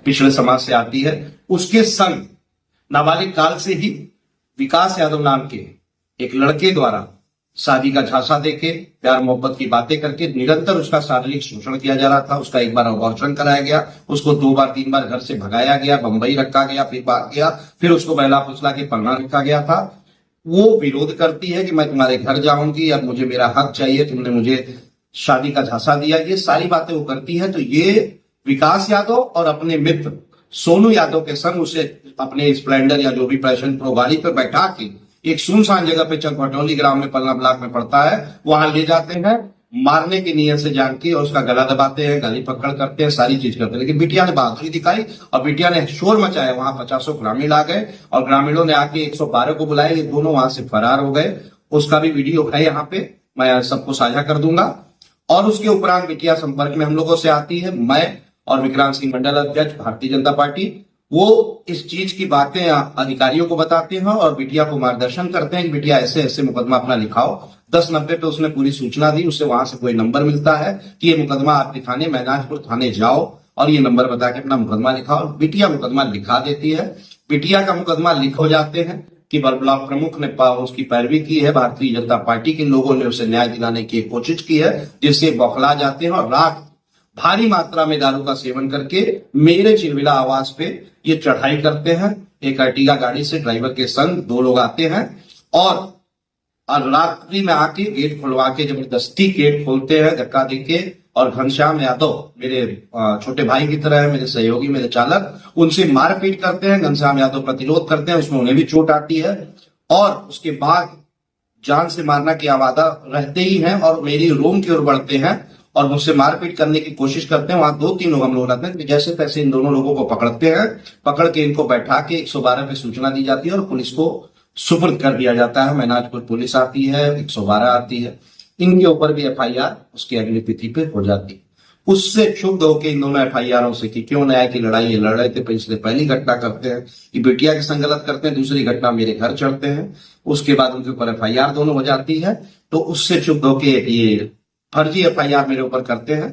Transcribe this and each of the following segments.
पिछड़े समाज से आती है, उसके संग नाबालिग काल से ही विकास यादव नाम के एक लड़के द्वारा शादी का झांसा देके प्यार मोहब्बत की बातें करके निरंतर उसका शारीरिक शोषण किया जा रहा था। उसका एक बार अबॉर्शन कराया गया, उसको 2 बार 3 बार घर से भगाया गया, बंबई रखा गया, फिर भाग गया, फिर उसको बहला फुसला के पन्ना रखा गया था। वो विरोध करती है कि मैं तुम्हारे घर जाऊंगी, अब मुझे मेरा हक चाहिए, तुमने मुझे शादी का झांसा दिया, ये सारी बातें वो करती है। तो ये विकास यादव और अपने मित्र सोनू यादव के संग उसे अपने स्प्लेंडर या जो भी पैशन प्रो गाड़ी पर बैठा के एक सुनसान जगह पे चकभटौली ग्राम में पलना ब्लॉक में पड़ता है, वहां ले जाते हैं, मारने की नीयत से जान के, और उसका गला दबाते हैं, गली पकड़ करते हैं, सारी चीज करते हैं। लेकिन बिटिया ने बहादुरी दिखाई और बिटिया ने शोर मचाया। वहां 50 ग्रामीण आ गए और ग्रामीणों ने आके 112 को बुलाया। ये दोनों वहां से फरार हो गए। उसका भी वीडियो है यहाँ पे, मैं सबको साझा कर दूंगा। और उसके उपरांत बिटिया संपर्क में हम लोगों से आती है। मैं और विक्रांत सिंह मंडल अध्यक्ष भारतीय जनता पार्टी, वो इस चीज की बातें अधिकारियों को बताते हैं और बिटिया को मार्गदर्शन करते हैं कि बिटिया ऐसे ऐसे मुकदमा अपना लिखाओ। 1090 पे उसने पूरी सूचना दी। उससे वहां से कोई नंबर मिलता है कि ये मुकदमा आप लिखाने महनाजपुर थाने जाओ और ये नंबर बता के अपना मुकदमा लिखाओ। बिटिया मुकदमा लिखा देती है। बिटिया का मुकदमा लिख हो जाते हैं कि ब्लॉक प्रमुख ने उसकी पैरवी की है। भारतीय जनता पार्टी के लोगों ने उसे न्याय दिलाने की कोशिश की है, जिससे बौखला जाते हैं और रात भारी मात्रा में दारू का सेवन करके मेरे चिलविला आवास पे ये चढ़ाई करते हैं। एक अर्टिगा गाड़ी से ड्राइवर के संग 2 लोग आते हैं और रात्रि में आके गेट खुलवा के जबरदस्ती गेट खोलते हैं धक्का देके। और घनश्याम यादव मेरे छोटे भाई की तरह है, मेरे सहयोगी, मेरे चालक, उनसे मारपीट करते हैं। घनश्याम यादव प्रतिरोध करते हैं, उसमें उन्हें भी चोट आती है और उसके बाद जान से मारना की आवादा रहते ही हैं और मेरी रूम की ओर बढ़ते हैं और मुझसे मारपीट करने की कोशिश करते हैं। वहां 2-3 लोग हम लोग रहते हैं। जैसे तैसे इन दोनों लोगों को पकड़ते हैं, पकड़ के इनको बैठा के 112 पे सूचना दी जाती है और पुलिस को सुपुर्द कर दिया जाता है। महनाजपुर पुलिस आती है, 112 आती है, इनके ऊपर भी FIR उसकी अगली तिथि पे हो जाती है। उससे क्षुब्ध होकर इन दोनों FIRों से कि क्यों न्याय की लड़ाई ये लड़ रहे थे, पिछले पहली घटना करते हैं कि बिटिया के संग गलत करते हैं, दूसरी घटना मेरे घर चढ़ते हैं, उसके बाद उनके ऊपर FIR दोनों हो जाती है। तो उससे क्षुब्ध होकर ये फर्जी FIR मेरे ऊपर करते हैं।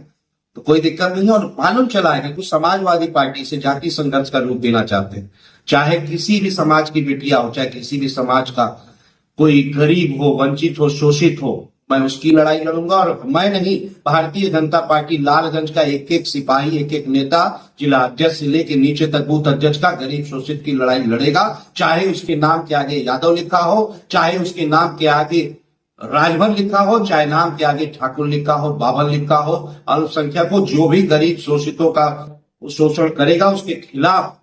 तो कोई दिक्कत नहीं है। और मालूम चला है कि कुछ समाजवादी पार्टी से जाति संघर्ष का रूप देना चाहते हैं। चाहे किसी भी समाज की बेटिया हो, चाहे किसी भी समाज का कोई गरीब हो, वंचित हो, शोषित हो, मैं उसकी लड़ाई लड़ूंगा। और मैं नहीं, भारतीय जनता पार्टी लालगंज का एक एक सिपाही, एक एक नेता, जिला अध्यक्ष से लेके नीचे तक बूथ अध्यक्ष का गरीब शोषित की लड़ाई लड़ेगा। चाहे उसके नाम के आगे यादव लिखा हो, चाहे उसके नाम के आगे राजभर लिखा हो, चाहे नाम के आगे ठाकुर लिखा हो, बाभन लिखा हो। अल्पसंख्यक हो, जो भी गरीब शोषितों का शोषण करेगा उसके खिलाफ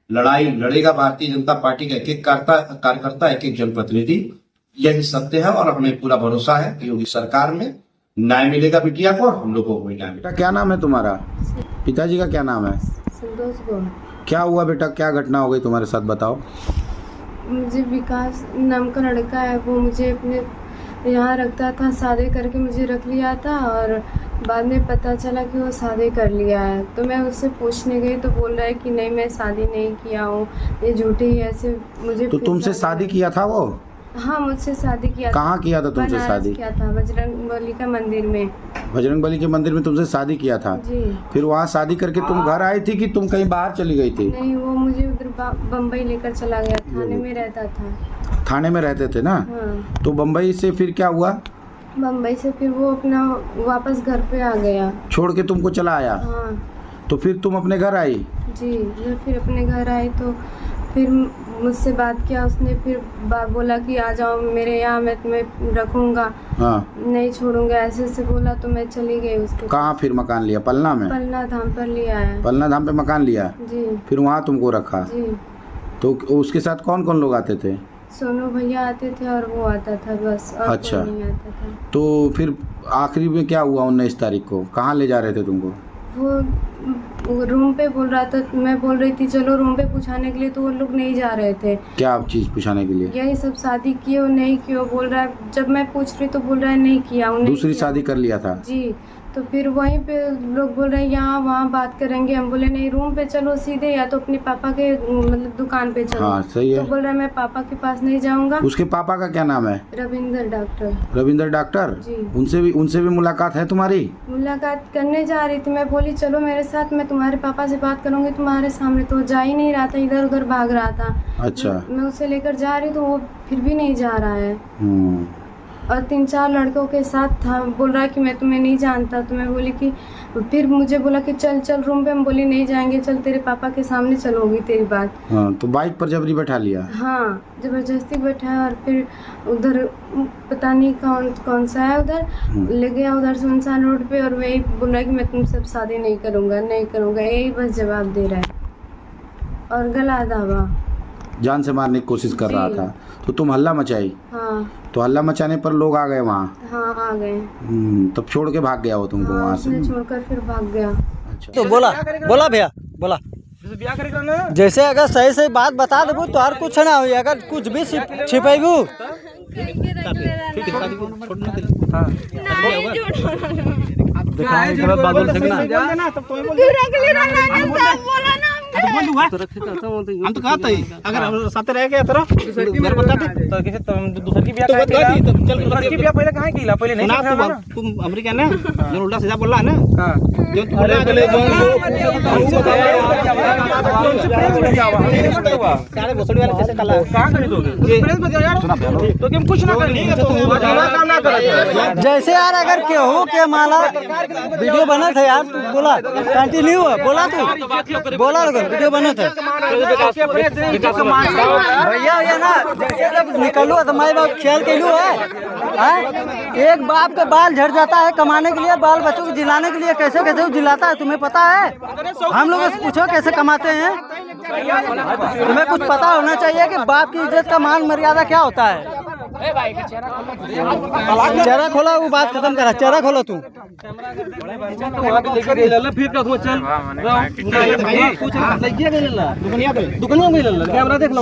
लड़ाई लड़ेगा भारतीय जनता पार्टी का एक एक कार्यकर्ता, एक एक जनप्रतिनिधि। यही सत्य है और हमें पूरा भरोसा है कि योगी सरकार में न्याय मिलेगा बिटिया को और हम लोगों को भी न्याय मिलेगा। क्या नाम है तुम्हारा? पिताजी का क्या नाम है? संतोष गौड़। क्या हुआ बेटा, क्या घटना हो गई तुम्हारे साथ, बताओ। मुझे विकास नाम का लड़का है, वो मुझे अपने यहाँ रखता था, शादी करके मुझे रख लिया था और बाद में पता चला कि वो शादी कर लिया है। तो मैं उससे पूछने गई तो बोल रहा है कि नहीं, मैं शादी नहीं किया हूँ, ये झूठी है। ऐसे मुझे तो तुमसे शादी किया था वो? हाँ, मुझसे शादी किया। कहाँ किया था तुमसे शादी? किया था बजरंगबली का मंदिर में। बजरंगबली के मंदिर में तुमसे शादी किया था जी। फिर वहाँ शादी करके तुम घर आई थी कि तुम कहीं बाहर चली गई थी? नहीं, वो मुझे उधर बम्बई लेकर चला गया, थाने में रहता था। थाने में रहते थे ना? हाँ। तो बम्बई से फिर क्या हुआ? बम्बई से फिर वो अपना वापस घर पे आ गया, छोड़ के तुमको चला आया? हाँ। तो फिर तुम अपने घर आई? जी, जब फिर अपने घर आई तो फिर मुझसे बात किया उसने। फिर बोला कि आ जाओ मेरे यहाँ, मैं तुम्हें रखूँगा, हाँ। नहीं छोड़ूंगा, ऐसे ऐसे बोला। तो मैं चली गई उसके। कहाँ फिर मकान लिया? पलना में? पलना धाम पर लिया है। पलना धाम पे मकान लिया? जी। फिर वहाँ तुमको रखा? जी। तो उसके साथ कौन कौन लोग आते थे? सोनू भैया आते थे और वो आता था बस, और अच्छा। कोई नहीं आता था। तो फिर आखिरी में क्या हुआ 19 तारीख को? कहाँ ले जा रहे थे तुमको? वो रूम पे बोल रहा था, मैं बोल रही थी चलो रूम पे पूछाने के लिए, तो वो लोग नहीं जा रहे थे। क्या चीज़ पूछाने के लिए? यही सब, शादी किए हो नहीं किए हो बोल रहा है। जब मैं पूछ रही तो बोल रहा है नहीं किया हूँ। दूसरी शादी कर लिया था? जी। तो फिर वहीं पे लोग बोल रहे हैं यहाँ वहाँ बात करेंगे। हम बोले नहीं, रूम पे चलो सीधे, या तो अपने पापा के मतलब दुकान पे चलो। हाँ सही तो है। बोल रहा है मैं पापा के पास नहीं जाऊंगा। उसके पापा का क्या नाम है? रविंदर डॉक्टर। रविंदर डॉक्टर। जी। उनसे भी मुलाकात है तुम्हारी? मुलाकात करने जा रही थी, मैं बोली चलो मेरे साथ, मैं तुम्हारे पापा से बात करूंगी तुम्हारे सामने। तो जा ही नहीं रहा था, इधर उधर भाग रहा था। अच्छा। मैं उसे लेकर जा रही तो वो फिर भी नहीं जा रहा है। और 3-4 लड़कों के साथ था। बोल रहा है कि मैं तुम्हें नहीं जानता। तो मैं बोली कि फिर मुझे बोला कि चल चल रूम पे। हम बोली नहीं जाएंगे, चल तेरे पापा के सामने चलो, होगी तेरी बात। हाँ, तो बाइक पर जबरी बैठा लिया? हाँ, जबरदस्ती बैठा। और फिर उधर पता नहीं कौन सा है, उधर ले गया, उधर सुनसान रोड पे। और वही बोल रहा है कि मैं तुमसे अब शादी नहीं करूँगा, नहीं करूँगा, यही बस जवाब दे रहा है। और गला दावा, जान से मारने की कोशिश कर रहा जी। था। तो तुम हल्ला मचाई? हाँ तो हल्ला मचाने पर लोग आ गए वहाँ? हाँ आ गए। तब छोड़ के भाग गया वो तुमको हाँ, वहाँ से? उसने छोड़कर फिर भाग गया। अच्छा। तो बोला भैया बोला, जैसे अगर सही सही बात बता देबू तो और कुछ ना हुई। अगर कुछ भी छिपेबू हम तो कहते ही अगर हम साथ रह गए तो घर बता दे तो किसी तो हम दूसरी की ब्याह तो बता दी। तो चल दूसरी की ब्याह पहले कहां कीला, पहले नहीं था ना। तुम अमेरिका ना जो उल्टा सीधा बोला ना। हां जो पहले जो सारे भोसड़ी वाले कैसे कला कहां खरीद दोगे? प्रेस में यार तो हम कुछ ना करेंगे, तो काम ना करेंगे। जैसे यार अगर केहू के माला वीडियो बना था यार, तू बोला कंटिन्यू है, बोला तू बोला वीडियो बना था भैया। ये ना जैसे जब निकलू तो माई बाप ख्याल कैलू है। एक बाप का बाल झड़ जाता है कमाने के लिए, बाल बच्चों को जिलाने के लिए। कैसे कैसे वो जिलाता है तुम्हें पता है? हम लोगों से पूछो कैसे कमाते हैं। तुम्हें कुछ पता होना चाहिए कि बाप की इज्जत का मान मर्यादा क्या होता है। चेहरा खोला, वो बात खत्म करा। चेहरा खोला तू फिर दुकानिया पे कैमरा देख लो।